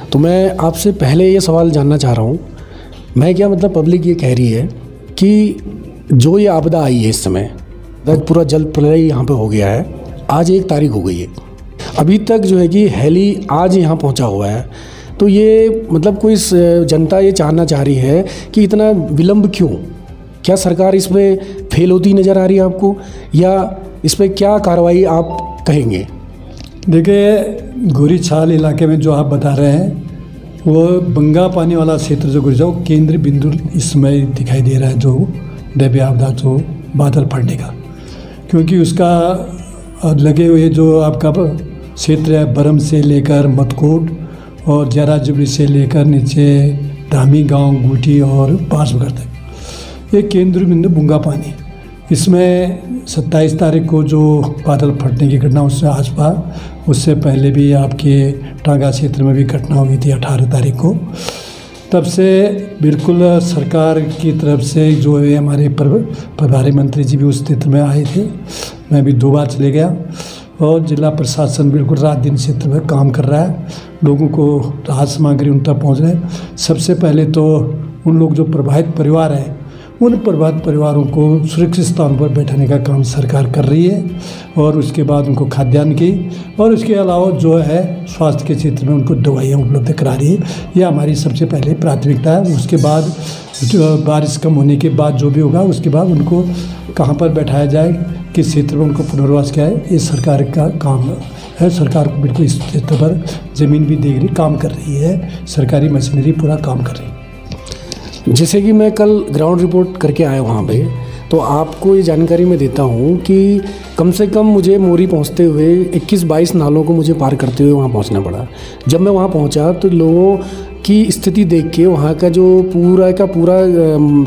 तो मैं आपसे पहले ये सवाल जानना चाह रहा हूँ, मैं क्या मतलब पब्लिक ये कह रही है कि जो ये आपदा आई है इस समय, पूरा जल प्रलय यहाँ पे हो गया है, आज 1 तारीख हो गई है, अभी तक जो है कि हेली आज यहाँ पहुँचा हुआ है, तो ये मतलब कोई जनता ये जानना चाह रही है कि इतना विलम्ब क्यों? क्या सरकार इसमें फेल होती नज़र आ रही है आपको, या इस पर क्या कार्रवाई आप कहेंगे? देखिए, गोरीछाल इलाके में जो आप बता रहे हैं वो बंगा पानी वाला क्षेत्र जो गोरीछाल केंद्र बिंदु इस समय दिखाई दे रहा है, जो दैवीय आपदा जो बादल फटने का, क्योंकि उसका लगे हुए जो आपका क्षेत्र है बरम से लेकर मतकोट और जरा जुबली से लेकर नीचे धामी गांव गुटी और बांसबगर तक, ये केंद्र बिंदु बंगा पानी। इसमें 27 तारीख को जो बादल फटने की घटना उससे आसपास, उससे पहले भी आपके टांगा क्षेत्र में भी घटना हुई थी 18 तारीख को। तब से बिल्कुल सरकार की तरफ से जो है हमारे प्रभारी मंत्री जी भी उस क्षेत्र में आए थे, मैं भी 2 बार चले गया, और जिला प्रशासन बिल्कुल रात दिन क्षेत्र में काम कर रहा है, लोगों को राहत सामग्री उन तक पहुँच रहे हैं। सबसे पहले तो उन लोग जो प्रभावित परिवार हैं उन प्रभावित परिवारों को सुरक्षित स्थान पर बैठाने का काम सरकार कर रही है, और उसके बाद उनको खाद्यान्न की, और उसके अलावा जो है स्वास्थ्य के क्षेत्र में उनको दवाइयाँ उपलब्ध करा रही है। यह हमारी सबसे पहले प्राथमिकता है। उसके बाद जो बारिश कम होने के बाद जो भी होगा उसके बाद उनको कहाँ पर बैठाया जाए, किस क्षेत्र में उनको पुनर्वास किया है, ये सरकार का काम है। सरकार को बिल्कुल इस क्षेत्र पर ज़मीन भी दे रही, काम कर रही है, सरकारी मशीनरी पूरा काम कर रही है। जैसे कि मैं कल ग्राउंड रिपोर्ट करके आया वहाँ पे, तो आपको ये जानकारी मैं देता हूँ कि कम से कम मुझे मोरी पहुँचते हुए 21-22 नालों को मुझे पार करते हुए वहाँ पहुँचना पड़ा। जब मैं वहाँ पहुँचा तो लोगों की स्थिति देख के वहाँ का जो पूरा का पूरा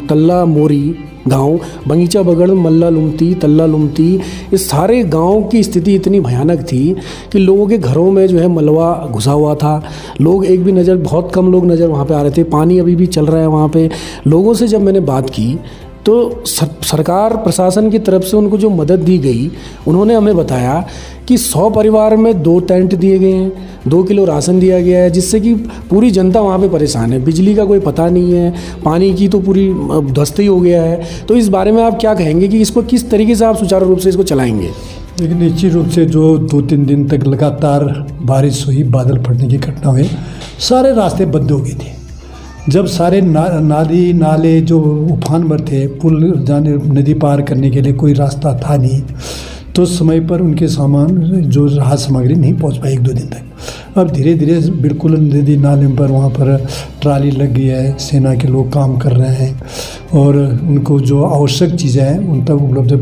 तल्ला मोरी गांव, बगीचा बगड़, मल्ला लुमती, तल्ला लुमती, इस सारे गांव की स्थिति इतनी भयानक थी कि लोगों के घरों में जो है मलबा घुसा हुआ था। लोग एक भी नज़र, बहुत कम लोग नज़र वहाँ पे आ रहे थे। पानी अभी भी चल रहा है वहाँ पे। लोगों से जब मैंने बात की तो सरकार प्रशासन की तरफ से उनको जो मदद दी गई, उन्होंने हमें बताया कि 100 परिवार में 2 टेंट दिए गए हैं, 2 किलो राशन दिया गया है, जिससे कि पूरी जनता वहाँ पे परेशान है। बिजली का कोई पता नहीं है, पानी की तो पूरी ध्वस्त ही हो गया है। तो इस बारे में आप क्या कहेंगे कि इसको किस तरीके से आप सुचारू रूप से इसको चलाएंगे? लेकिन निश्चित रूप से जो 2-3 दिन तक लगातार बारिश हुई, बादल फटने की घटना हुई, सारे रास्ते बंद हो गए थे। जब सारे नाली नाले जो उफान पर थे, पुल जाने नदी पार करने के लिए कोई रास्ता था नहीं, तो समय पर उनके सामान जो राहत सामग्री नहीं पहुंच पाई 1-2 दिन तक। अब धीरे धीरे बिल्कुल नदी नाले पर वहाँ पर ट्राली लग गई है, सेना के लोग काम कर रहे हैं, और उनको जो आवश्यक चीज़ें हैं उन तक उपलब्ध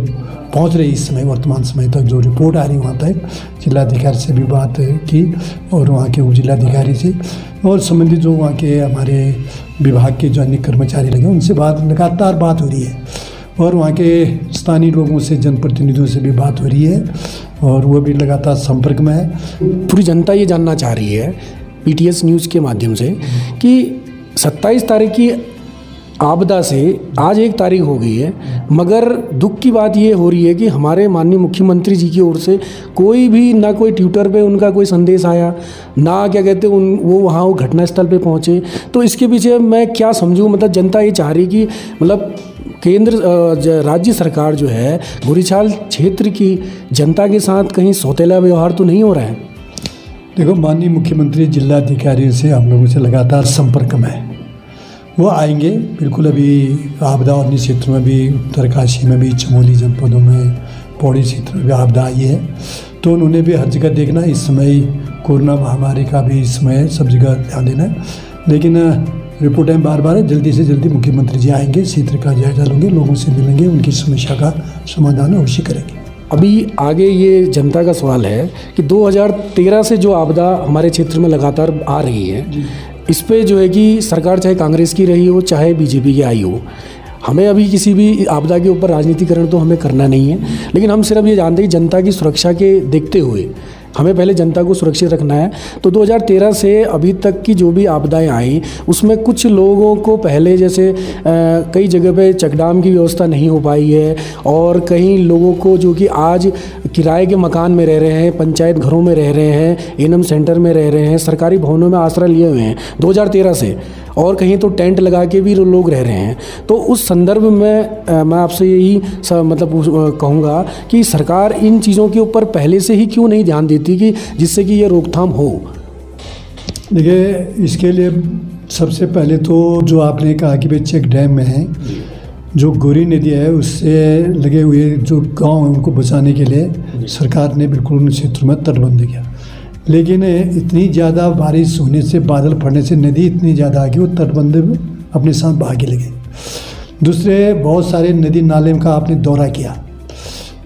पहुँच रही। इस समय वर्तमान समय तक जो रिपोर्ट आ रही वहाँ तक, जिलाधिकारी से भी बात की और वहाँ के उप जिलाधिकारी से और संबंधित जो वहाँ के हमारे विभाग के जो अन्य कर्मचारी लगे उनसे लगातार बात हो रही है, और वहाँ के स्थानीय लोगों से, जनप्रतिनिधियों से भी बात हो रही है, और वो भी लगातार संपर्क में है। पूरी जनता ये जानना चाह रही है PTS न्यूज़ के माध्यम से कि 27 तारीख की आपदा से आज 1 तारीख हो गई है, मगर दुख की बात ये हो रही है कि हमारे माननीय मुख्यमंत्री जी की ओर से कोई भी ना कोई ट्विटर पे उनका कोई संदेश आया, ना क्या कहते वो वहाँ घटनास्थल पे पहुँचे। तो इसके पीछे मैं क्या समझूँ, मतलब जनता ये चाह रही कि मतलब केंद्र राज्य सरकार जो है गोरीछाल क्षेत्र की जनता के साथ कहीं सौतेला व्यवहार तो नहीं हो रहा है? देखो, माननीय मुख्यमंत्री जिलाधिकारियों से हम लोगों से लगातार संपर्क में है, वो आएंगे बिल्कुल। अभी आपदा अन्य क्षेत्रों में भी, उत्तरकाशी में भी, चमोली जनपदों में, पौड़ी क्षेत्र में भी आपदा आई है, तो उन्होंने भी हर जगह देखना। इस समय कोरोना महामारी का भी इस समय सब जगह ध्यान देना है, लेकिन रिपोर्टें बार जल्दी से जल्दी मुख्यमंत्री जी आएंगे, क्षेत्र का जायजा लेंगे, लोगों से मिलेंगे, उनकी समस्या का समाधान अवश्य करेंगे। अभी आगे ये जनता का सवाल है कि 2013 से जो आपदा हमारे क्षेत्र में लगातार आ रही है, इस पे जो है कि सरकार चाहे कांग्रेस की रही हो चाहे बीजेपी की आई हो, हमें अभी किसी भी आपदा के ऊपर राजनीतिकरण तो हमें करना नहीं है, लेकिन हम सिर्फ ये जानते हैं कि जनता की सुरक्षा के देखते हुए हमें पहले जनता को सुरक्षित रखना है। तो 2013 से अभी तक की जो भी आपदाएं आई उसमें कुछ लोगों को पहले जैसे कई जगह पे चकडाम की व्यवस्था नहीं हो पाई है, और कई लोगों को जो कि आज किराए के मकान में रह रहे हैं, पंचायत घरों में रह रहे हैं, एनएम सेंटर में रह रहे हैं, सरकारी भवनों में आश्रय लिए हुए हैं 2013 से, और कहीं तो टेंट लगा के भी लोग रह रहे हैं। तो उस संदर्भ में मैं आपसे यही मतलब कहूँगा कि सरकार इन चीज़ों के ऊपर पहले से ही क्यों नहीं ध्यान देती कि जिससे कि ये रोकथाम हो। देखिए, इसके लिए सबसे पहले तो जो आपने कहा कि भाई चेक डैम में है, जो गोरी नदी है उससे लगे हुए जो गांव हैं उनको बचाने के लिए सरकार ने बिल्कुल उन क्षेत्रों में तटबंध किया। लेकिन इतनी ज़्यादा बारिश होने से, बादल फटने से नदी इतनी ज़्यादा आ गई वो तटबंध अपने साथ भागे लगे। दूसरे बहुत सारे नदी नाले का आपने दौरा किया,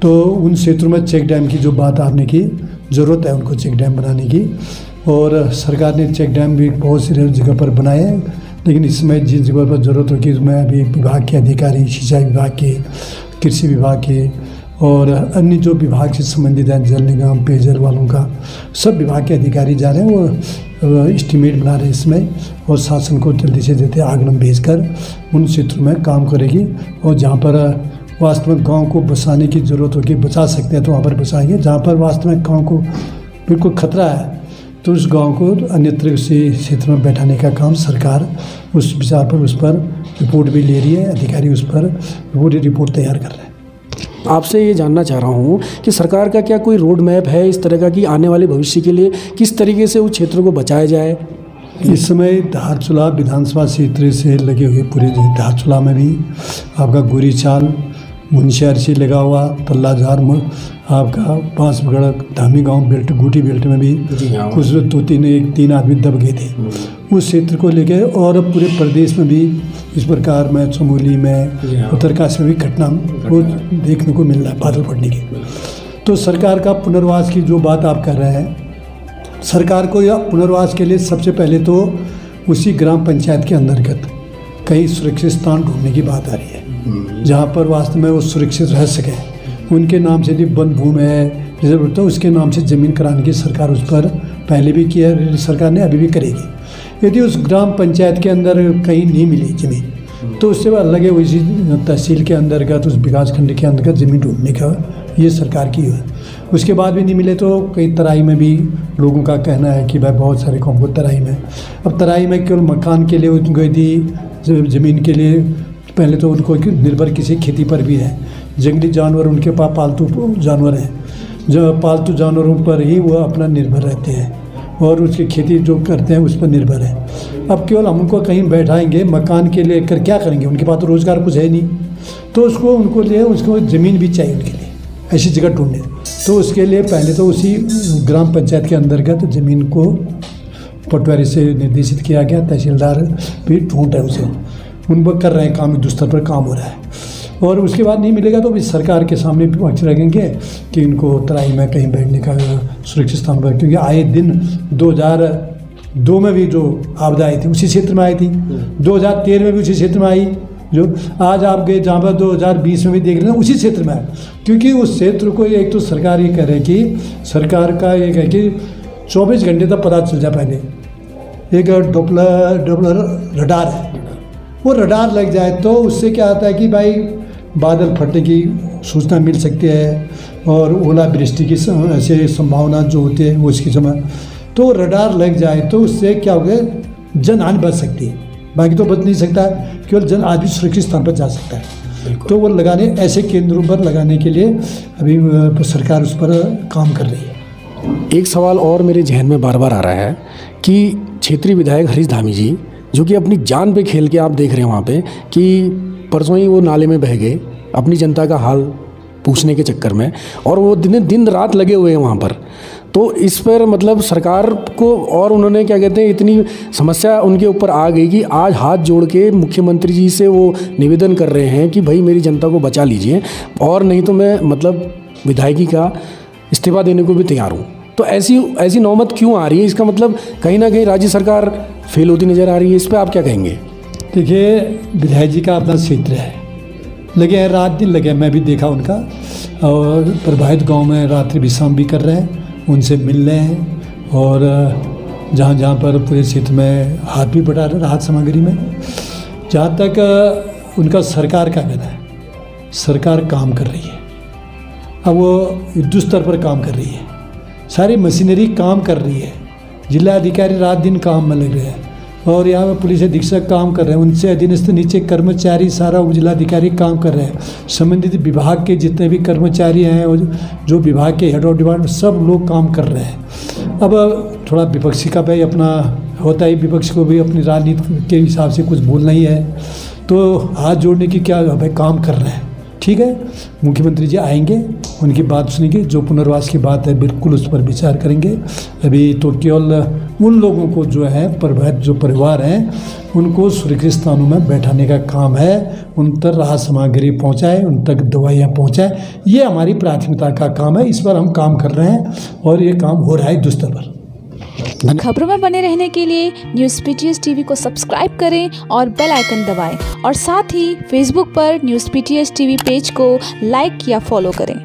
तो उन क्षेत्रों में चेक डैम की जो बात आपने की, ज़रूरत है उनको चेक डैम बनाने की, और सरकार ने चेक डैम भी बहुत सी जगह पर बनाए हैं। लेकिन इसमें जिन जगह पर ज़रूरत होगी उसमें अभी विभाग के अधिकारी, सिंचाई विभाग के, कृषि विभाग के और अन्य जो विभाग से संबंधित हैं, जल निगम, पेयजल वालों का, सब विभाग के अधिकारी जा रहे हैं, वो एस्टीमेट बना रहे हैं इसमें, और शासन को जल्दी से जल्दी आगमन भेजकर उन क्षेत्रों में काम करेगी। और जहाँ पर वास्तव में गाँव को बसाने की ज़रूरत होगी, बचा सकते हैं तो वहाँ पर बचाएंगे। जहाँ पर वास्तव में गाँव को बिल्कुल खतरा है तो उस गांव को अन्यत्र उसी क्षेत्र में बैठाने का काम सरकार उस विचार पर, उस पर रिपोर्ट भी ले रही है, अधिकारी उस पर पूरी रिपोर्ट तैयार कर रहे हैं। आपसे ये जानना चाह रहा हूँ कि सरकार का क्या कोई रोड मैप है इस तरह का कि आने वाले भविष्य के लिए किस तरीके से उस क्षेत्र को बचाया जाए? इस समय धारचूला विधानसभा क्षेत्र से लगे हुए पूरे धारचूला में भी आपका गोरीचाल, मुंशियार से लगा हुआ तल्लाजार में आपका बांसबगड़, धामी गांव बेल्ट, गुटी बेल्ट में भी कुछ 2-3 आदमी दब गए थे उस क्षेत्र को लेकर। और पूरे प्रदेश में भी इस प्रकार में, चमोली में, उत्तरकाशी में भी घटना वो देखने को मिल रहा है बादल फटने की। तो सरकार का पुनर्वास की जो बात आप कर रहे हैं, सरकार को यह पुनर्वास के लिए सबसे पहले तो उसी ग्राम पंचायत के अंतर्गत कई सुरक्षित स्थान ढूंढने की बात आ रही है जहाँ पर वास्तव में वो सुरक्षित रह सकें। उनके नाम से जो वन भूमि है रिजर्व होता है उसके नाम से ज़मीन कराने की सरकार उस पर पहले भी किया, सरकार ने अभी भी करेगी। यदि उस ग्राम पंचायत के अंदर कहीं नहीं मिली ज़मीन तो उससे अलग है उसी तहसील के अंतर्गत, उस विकास खंड के अंतर्गत ज़मीन ढूंढने का ये सरकार की है। उसके बाद भी नहीं मिले तो कई तराई में भी लोगों का कहना है कि भाई बहुत सारे काम को तराई में, अब तराई में केवल मकान के लिए उनको यदि ज़मीन के लिए, पहले तो उनको निर्भर किसी खेती पर भी है, जंगली जानवर उनके पास पालतू जानवर हैं, जो पालतू जानवरों पर ही वो अपना निर्भर रहते हैं और उसकी खेती जो करते हैं उस पर निर्भर है। अब केवल हम उनको कहीं बैठाएंगे मकान के लिए कर क्या करेंगे, उनके पास तो रोज़गार कुछ है नहीं, तो उनको लिए उसको ज़मीन भी चाहिए उनके लिए ऐसी जगह ढूंढने। तो उसके लिए पहले तो उसी ग्राम पंचायत के अंतर्गत ज़मीन को पटवारी से निर्देशित किया गया, तहसीलदार भी ढूंढ रहे उसे, उन पर कर रहे हैं काम, युद्ध स्तर पर काम हो रहा है। और उसके बाद नहीं मिलेगा तो भी सरकार के सामने पक्ष रखेंगे कि इनको तराई में कहीं बैठने का सुरक्षित स्थान पर, क्योंकि आए दिन 2002 में भी जो आपदा आई थी उसी क्षेत्र में आई थी, 2013 में भी उसी क्षेत्र में आई, जो आज आप गए जहाँ पर 2020 में भी देख रहे हैं उसी क्षेत्र में है। क्योंकि उस क्षेत्र को एक तो सरकार ये कह रहे कि सरकार का ये कहे कि 24 घंटे तक पता चल जाए। पहले एक डॉपलर रडार है, वो रडार लग जाए तो उससे क्या होता है कि भाई बादल फटने की सूचना मिल सकती है और ओलावृष्टि की ऐसे संभावना जो होती है वो इसकी समय, तो रडार लग जाए तो उससे क्या हो गया, जनहानि बच सकती है, बाकी तो बच नहीं सकता है, केवल जन आज भी सुरक्षित स्थान पर जा सकता है। तो वो लगाने, ऐसे केंद्रों पर लगाने के लिए अभी सरकार उस पर काम कर रही है। एक सवाल और मेरे जहन में बार बार आ रहा है कि क्षेत्रीय विधायक हरीश धामी जी जो कि अपनी जान पे खेल के आप देख रहे हैं वहाँ पे कि परसों ही वो नाले में बह गए अपनी जनता का हाल पूछने के चक्कर में, और वो दिन रात लगे हुए हैं वहाँ पर। तो इस पर मतलब सरकार को, और उन्होंने क्या कहते हैं, इतनी समस्या उनके ऊपर आ गई कि आज हाथ जोड़ के मुख्यमंत्री जी से वो निवेदन कर रहे हैं कि भाई मेरी जनता को बचा लीजिए, और नहीं तो मैं मतलब विधायकी का इस्तीफा देने को भी तैयार हूँ। तो ऐसी नौबत क्यों आ रही है? इसका मतलब कहीं ना कहीं राज्य सरकार फेल होती नज़र आ रही है। इस पर आप क्या कहेंगे? देखिए, विधायक जी का अपना क्षेत्र है, लगे हैं रात दिन लगे, मैं भी देखा उनका, और प्रभावित गांव में रात्रि विश्राम भी कर रहे हैं उनसे मिल रहे हैं और जहाँ जहाँ पर पूरे क्षेत्र में हाथ भी बढ़ा रहे राहत सामग्री में। जहाँ तक उनका सरकार का कहना है, सरकार काम कर रही है। अब वो युद्ध स्तर पर काम कर रही है, सारी मशीनरी काम कर रही है, जिला अधिकारी रात दिन काम में लग रहे हैं और यहाँ पर पुलिस अधीक्षक काम कर रहे हैं, उनसे अधीनस्थ नीचे कर्मचारी सारा उपजिलाधिकारी काम कर रहे हैं, संबंधित विभाग के जितने भी कर्मचारी हैं और जो विभाग के हेड ऑफ डिपार्टमेंट सब लोग काम कर रहे हैं। अब थोड़ा विपक्षी का भाई अपना होता है, विपक्ष को भी अपनी राजनीति के हिसाब से कुछ बोलना ही है, तो हाथ जोड़ने की क्या भाई काम कर रहे हैं। ठीक है, मुख्यमंत्री जी आएंगे, उनकी बात सुनेंगे, जो पुनर्वास की बात है बिल्कुल उस पर विचार करेंगे। अभी तो केवल उन लोगों को जो है प्रभावित जो परिवार हैं उनको सुरक्षित स्थानों में बैठाने का काम है, उन तक राहत सामग्री पहुंचाए, उन तक दवाइयाँ पहुंचाए, ये हमारी प्राथमिकता का काम है। इस पर हम काम कर रहे हैं और ये काम हो रहा है युद्ध स्तर पर। खबरों में बने रहने के लिए न्यूज़ PTS TV को सब्सक्राइब करें और बेल आइकन दबाएं और साथ ही फेसबुक पर न्यूज़ PTS TV पेज को लाइक या फॉलो करें।